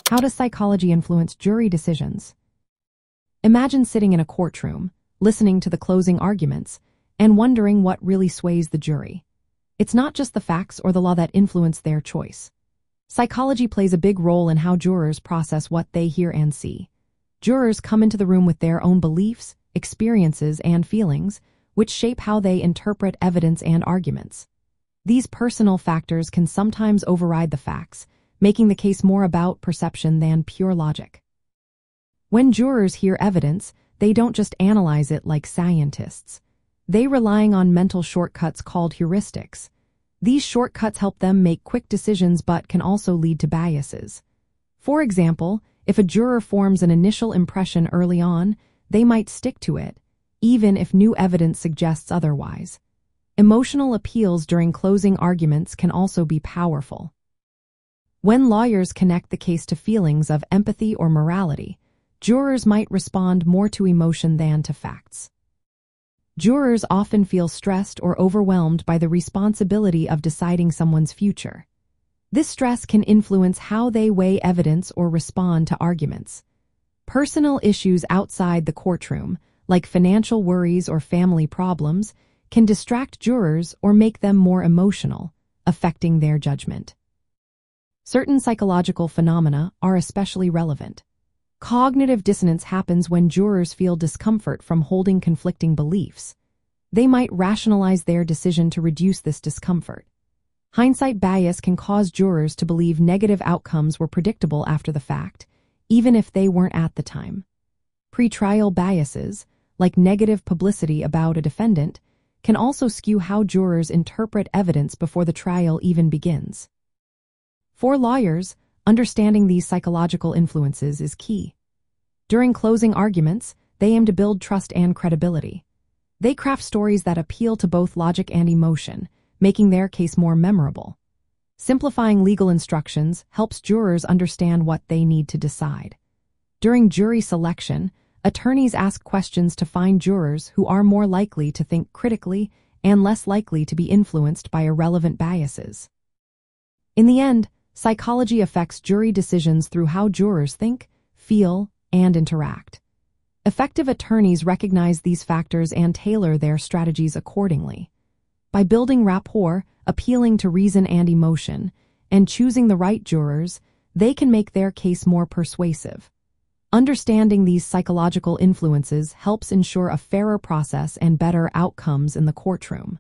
How does psychology influence jury decisions? Imagine sitting in a courtroom, listening to the closing arguments, and wondering what really sways the jury. It's not just the facts or the law that influence their choice. Psychology plays a big role in how jurors process what they hear and see. Jurors come into the room with their own beliefs, experiences, and feelings, which shape how they interpret evidence and arguments. These personal factors can sometimes override the facts, making the case more about perception than pure logic. When jurors hear evidence, they don't just analyze it like scientists. They're relying on mental shortcuts called heuristics. These shortcuts help them make quick decisions but can also lead to biases. For example, if a juror forms an initial impression early on, they might stick to it, even if new evidence suggests otherwise. Emotional appeals during closing arguments can also be powerful. When lawyers connect the case to feelings of empathy or morality, jurors might respond more to emotion than to facts. Jurors often feel stressed or overwhelmed by the responsibility of deciding someone's future. This stress can influence how they weigh evidence or respond to arguments. Personal issues outside the courtroom, like financial worries or family problems, can distract jurors or make them more emotional, affecting their judgment. Certain psychological phenomena are especially relevant. Cognitive dissonance happens when jurors feel discomfort from holding conflicting beliefs. They might rationalize their decision to reduce this discomfort. Hindsight bias can cause jurors to believe negative outcomes were predictable after the fact, even if they weren't at the time. Pretrial biases, like negative publicity about a defendant, can also skew how jurors interpret evidence before the trial even begins. For lawyers, understanding these psychological influences is key. During closing arguments, they aim to build trust and credibility. They craft stories that appeal to both logic and emotion, making their case more memorable. Simplifying legal instructions helps jurors understand what they need to decide. During jury selection, attorneys ask questions to find jurors who are more likely to think critically and less likely to be influenced by irrelevant biases. In the end, psychology affects jury decisions through how jurors think, feel, and interact. Effective attorneys recognize these factors and tailor their strategies accordingly. By building rapport, appealing to reason and emotion, and choosing the right jurors, they can make their case more persuasive. Understanding these psychological influences helps ensure a fairer process and better outcomes in the courtroom.